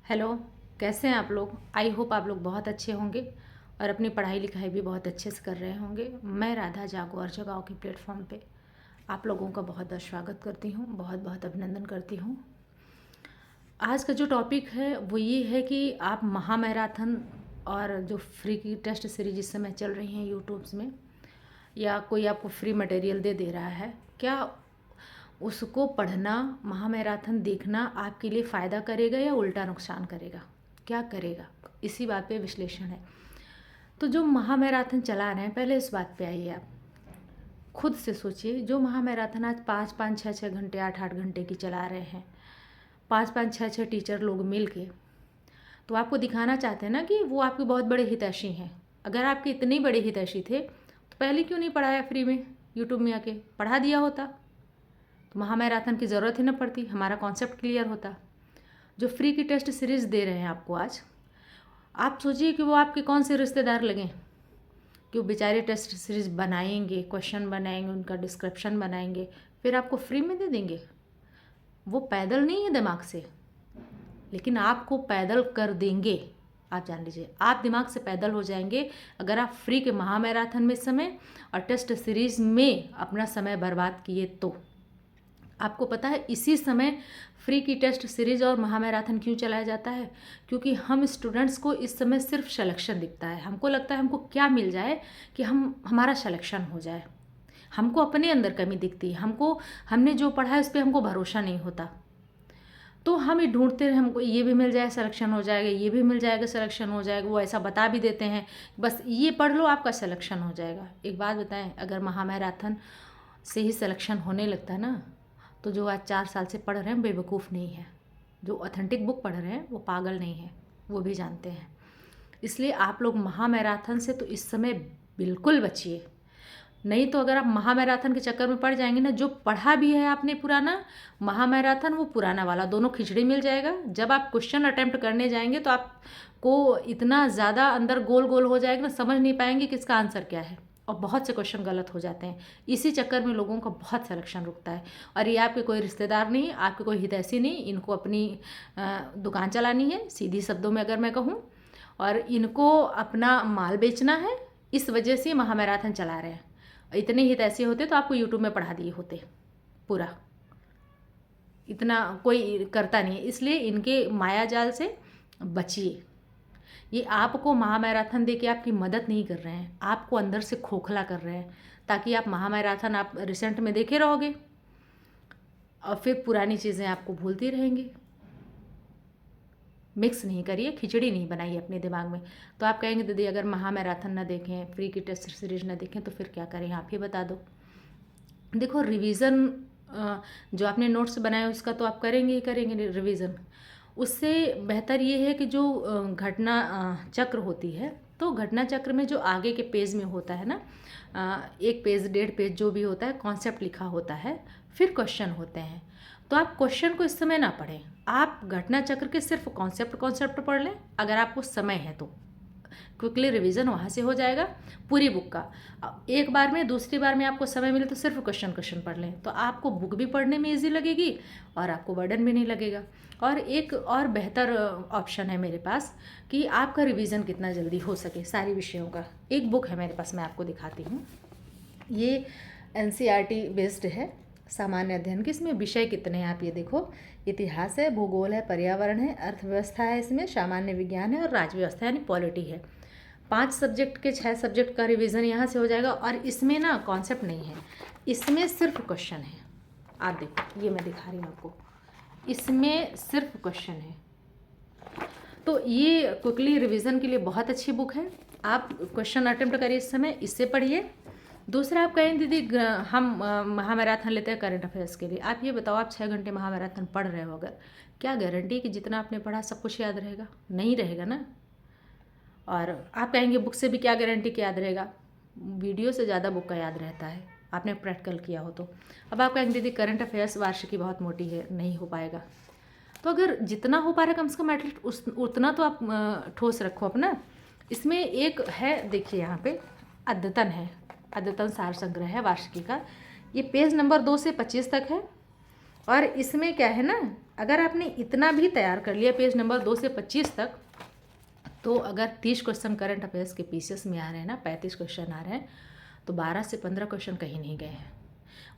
Hello. कैसे हैं आप लोग? आई होप आप लोग बहुत अच्छे होंगे और अपनी पढ़ाई लिखाई भी बहुत अच्छे से कर रहे होंगे। मैं राधा जागो और जगाओ के प्लेटफॉर्म पे आप लोगों का बहुत बहुत स्वागत करती हूँ, बहुत बहुत अभिनंदन करती हूँ। आज का जो टॉपिक है वो ये है कि आप महामैराथन और जो फ्री की टेस्ट सीरीज इस समय चल रही हैं यूट्यूब्स में, या कोई आपको फ्री मटेरियल दे रहा है, क्या उसको पढ़ना, महामैराथन देखना आपके लिए फ़ायदा करेगा या उल्टा नुकसान करेगा? क्या करेगा? इसी बात पे विश्लेषण है। तो जो महामैराथन चला रहे हैं, पहले इस बात पे आइए। आप खुद से सोचिए, जो महामैराथन आज 5-5, 6-6 घंटे, 8-8 घंटे की चला रहे हैं, 5-5, 6-6 टीचर लोग मिल के, तो आपको दिखाना चाहते हैं ना कि वो आपके बहुत बड़े हितैषी हैं। अगर आपके इतने बड़े हितैषी थे तो पहले क्यों नहीं पढ़ाया फ्री में? यूट्यूब में आके पढ़ा दिया होता तो महामैराथन की ज़रूरत ही न पड़ती, हमारा कॉन्सेप्ट क्लियर होता। जो फ्री की टेस्ट सीरीज़ दे रहे हैं आपको आज, आप सोचिए कि वो आपके कौन से रिश्तेदार लगें कि वो बेचारे टेस्ट सीरीज़ बनाएंगे, क्वेश्चन बनाएंगे, उनका डिस्क्रिप्शन बनाएंगे, फिर आपको फ्री में दे देंगे। वो पैदल नहीं है दिमाग से, लेकिन आपको पैदल कर देंगे। आप जान लीजिए, आप दिमाग से पैदल हो जाएंगे अगर आप फ्री के महामैराथन में समय और टेस्ट सीरीज़ में अपना समय बर्बाद किए तो। आपको पता है इसी समय फ्री की टेस्ट सीरीज और महामैराथन क्यों चलाया जाता है? क्योंकि हम स्टूडेंट्स को इस समय सिर्फ सिलेक्शन दिखता है। हमको लगता है हमको क्या मिल जाए कि हमारा सिलेक्शन हो जाए। हमको अपने अंदर कमी दिखती है, हमने जो पढ़ा है उस पर हमको भरोसा नहीं होता। तो हम ये ढूंढते रहे, हमको ये भी मिल जाए सिलेक्शन हो जाएगा, ये भी मिल जाएगा सिलेक्शन हो जाएगा। वो ऐसा बता भी देते हैं, बस ये पढ़ लो आपका सिलेक्शन हो जाएगा। एक बात बताएं, अगर महामैराथन से ही सिलेक्शन होने लगता है ना, तो जो आज 4 साल से पढ़ रहे हैं बेवकूफ़ नहीं है। जो ऑथेंटिक बुक पढ़ रहे हैं वो पागल नहीं है, वो भी जानते हैं। इसलिए आप लोग महामैराथन से तो इस समय बिल्कुल बचिए। नहीं तो अगर आप महामैराथन के चक्कर में पड़ जाएंगे ना, जो पढ़ा भी है आपने पुराना, महामैराथन वो पुराना वाला दोनों खिचड़ी मिल जाएगा। जब आप क्वेश्चन अटेम्प्ट करने जाएंगे तो आपको इतना ज़्यादा अंदर गोल गोल हो जाएगा ना, समझ नहीं पाएंगे कि इसका आंसर क्या है, और बहुत से क्वेश्चन गलत हो जाते हैं। इसी चक्कर में लोगों का बहुत सिलेक्शन रुकता है। और ये आपके कोई रिश्तेदार नहीं, आपके कोई हितैषी नहीं, इनको अपनी दुकान चलानी है, सीधी शब्दों में अगर मैं कहूँ, और इनको अपना माल बेचना है। इस वजह से महामैराथन चला रहे हैं। इतने हितैषी होते तो आपको यूट्यूब में पढ़ा दिए होते पूरा। इतना कोई करता नहीं है, इसलिए इनके माया जाल से बचिए। ये आपको महामैराथन दे के आपकी मदद नहीं कर रहे हैं, आपको अंदर से खोखला कर रहे हैं, ताकि आप महामैराथन आप रिसेंट में देखे रहोगे और फिर पुरानी चीज़ें आपको भूलती रहेंगी। मिक्स नहीं करिए, खिचड़ी नहीं बनाइए अपने दिमाग में। तो आप कहेंगे दीदी अगर महामैराथन ना देखें, फ्री की टेस्ट सीरीज ना देखें तो फिर क्या करें? आप ही बता दो। देखो, रिवीजन जो आपने नोट्स बनाए उसका तो आप करेंगे ही करेंगे रिवीजन। उससे बेहतर ये है कि जो घटना चक्र होती है, तो घटना चक्र में जो आगे के पेज में होता है ना, 1 पेज 1.5 पेज जो भी होता है, कॉन्सेप्ट लिखा होता है, फिर क्वेश्चन होते हैं। तो आप क्वेश्चन को इस समय ना पढ़ें, आप घटना चक्र के सिर्फ कॉन्सेप्ट पढ़ लें अगर आपको समय है तो। क्विकली रिवीजन वहाँ से हो जाएगा पूरी बुक का एक बार में। दूसरी बार में आपको समय मिले तो सिर्फ क्वेश्चन पढ़ लें, तो आपको बुक भी पढ़ने में ईजी लगेगी और आपको बर्डन भी नहीं लगेगा। और एक और बेहतर ऑप्शन है मेरे पास कि आपका रिवीजन कितना जल्दी हो सके सारी विषयों का। एक बुक है मेरे पास, मैं आपको दिखाती हूँ। ये NCERT बेस्ड है, सामान्य अध्ययन की। इसमें विषय कितने हैं आप ये देखो, इतिहास है, भूगोल है, पर्यावरण है, अर्थव्यवस्था है, इसमें सामान्य विज्ञान है और राज्य व्यवस्था यानी पॉलिटी है। 5 सब्जेक्ट के 6 सब्जेक्ट का रिवीजन यहाँ से हो जाएगा। और इसमें ना कॉन्सेप्ट नहीं है, इसमें सिर्फ क्वेश्चन है। आप देखो, ये मैं दिखा रही हूँ आपको, इसमें सिर्फ क्वेश्चन है। तो ये क्विकली रिवीजन के लिए बहुत अच्छी बुक है। आप क्वेश्चन अटेम्प्ट करिए इस समय, इससे पढ़िए। दूसरा, आप कहें दीदी हम महामैराथन लेते हैं करंट अफेयर्स के लिए। आप ये बताओ, आप 6 घंटे महामैराथन पढ़ रहे हो, अगर क्या गारंटी कि जितना आपने पढ़ा सब कुछ याद रहेगा? नहीं रहेगा ना। और आप कहेंगे बुक से भी क्या गारंटी कि याद रहेगा? वीडियो से ज़्यादा बुक का याद रहता है, आपने प्रैक्टिकल किया हो तो। अब आप कहेंगे दीदी करंट अफेयर्स वार्षिकी बहुत मोटी है, नहीं हो पाएगा। तो अगर जितना हो पा रहा है कम से कम एटलीस्ट उतना तो आप ठोस रखो अपना। इसमें एक है, देखिए यहाँ पे अद्यतन है, अद्यतन सार संग्रह है वार्षिकी का। ये पेज नंबर 2 से 25 तक है। और इसमें क्या है ना, अगर आपने इतना भी तैयार कर लिया पेज नंबर 2 से 25 तक, तो अगर 30 क्वेश्चन करंट अफेयर्स के पीसीएस में आ रहे हैं ना, 35 क्वेश्चन आ रहे हैं, तो 12 से 15 क्वेश्चन कहीं नहीं गए हैं।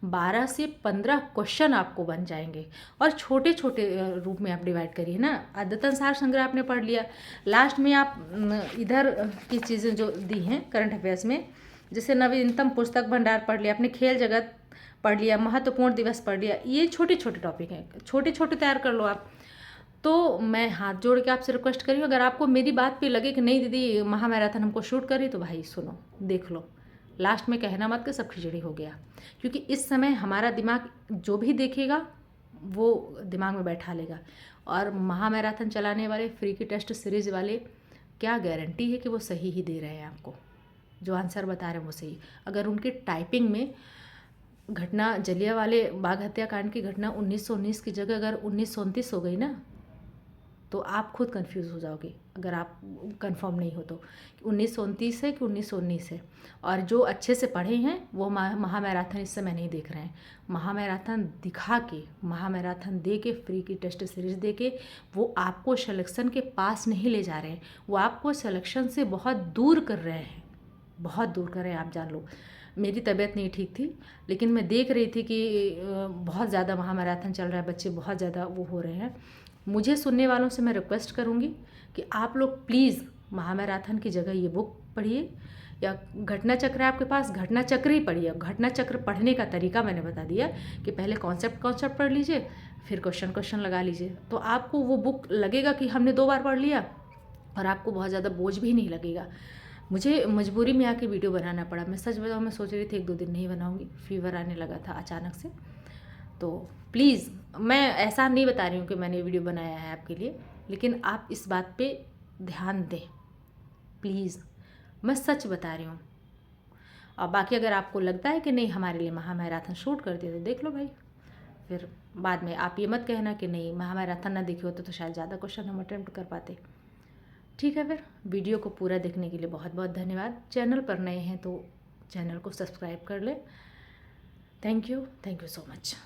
12 से 15 क्वेश्चन आपको बन जाएंगे। और छोटे छोटे रूप में आप डिवाइड करिए ना। अद्यतन सार संग्रह आपने पढ़ लिया, लास्ट में आप इधर की चीज़ें जो दी हैं करंट अफेयर्स में, जैसे नवीनतम पुस्तक भंडार पढ़ लिया आपने, खेल जगत पढ़ लिया, महत्वपूर्ण दिवस पढ़ लिया। ये छोटे छोटे टॉपिक हैं, छोटे छोटे तैयार कर लो आप। तो मैं हाथ जोड़ के आपसे रिक्वेस्ट करी हूँ, अगर आपको मेरी बात पे लगे कि नहीं दीदी महामैराथन हमको शूट करी, तो भाई सुनो, देख लो। लास्ट में कहना मत कि सब खिचड़ी हो गया, क्योंकि इस समय हमारा दिमाग जो भी देखेगा वो दिमाग में बैठा लेगा। और महामैराथन चलाने वाले, फ्री की टेस्ट सीरीज़ वाले, क्या गारंटी है कि वो सही ही दे रहे हैं आपको, जो आंसर बता रहे हैं वो सही। अगर उनकी टाइपिंग में घटना जलियांवाले बाग हत्याकांड की घटना 1919 की जगह अगर 1929 हो गई ना, तो आप खुद कंफ्यूज हो जाओगे, अगर आप कंफर्म नहीं हो तो 1929 है कि 1919 है। और जो अच्छे से पढ़े हैं वो महामैराथन इस समय नहीं देख रहे हैं। महामैराथन दिखा के, महामैराथन दे के, फ्री की टेस्ट सीरीज दे के वो आपको सिलेक्शन के पास नहीं ले जा रहे हैं, वो आपको सिलेक्शन से बहुत दूर कर रहे हैं, बहुत दूर कर रहे हैं। आप जान लो, मेरी तबीयत नहीं ठीक थी, लेकिन मैं देख रही थी कि बहुत ज़्यादा महामैराथन चल रहा है, बच्चे बहुत ज़्यादा वो हो रहे हैं। मुझे सुनने वालों से मैं रिक्वेस्ट करूँगी कि आप लोग प्लीज़ महामैराथन की जगह ये बुक पढ़िए, या घटना चक्र है आपके पास, घटना चक्र ही पढ़िए। घटना चक्र पढ़ने का तरीका मैंने बता दिया कि पहले कॉन्सेप्ट पढ़ लीजिए, फिर क्वेश्चन लगा लीजिए, तो आपको वो बुक लगेगा कि हमने 2 बार पढ़ लिया, और आपको बहुत ज़्यादा बोझ भी नहीं लगेगा। मुझे मजबूरी में आके वीडियो बनाना पड़ा। मैं सच बताऊँ, मैं सोच रही थी 1-2 दिन नहीं बनाऊँगी, फीवर आने लगा था अचानक से। तो प्लीज़, मैं ऐसा नहीं बता रही हूँ कि मैंने वीडियो बनाया है आपके लिए, लेकिन आप इस बात पे ध्यान दें प्लीज़, मैं सच बता रही हूँ। और बाकी अगर आपको लगता है कि नहीं हमारे लिए महामैराथन शूट कर दिया, तो देख लो भाई, फिर बाद में आप ये मत कहना कि नहीं महामैराथन ना देखे होते तो शायद ज़्यादा क्वेश्चन हम अटेम्प्ट कर पाते। ठीक है, फिर वीडियो को पूरा देखने के लिए बहुत बहुत धन्यवाद। चैनल पर नए हैं तो चैनल को सब्सक्राइब कर लें। Thank you so much.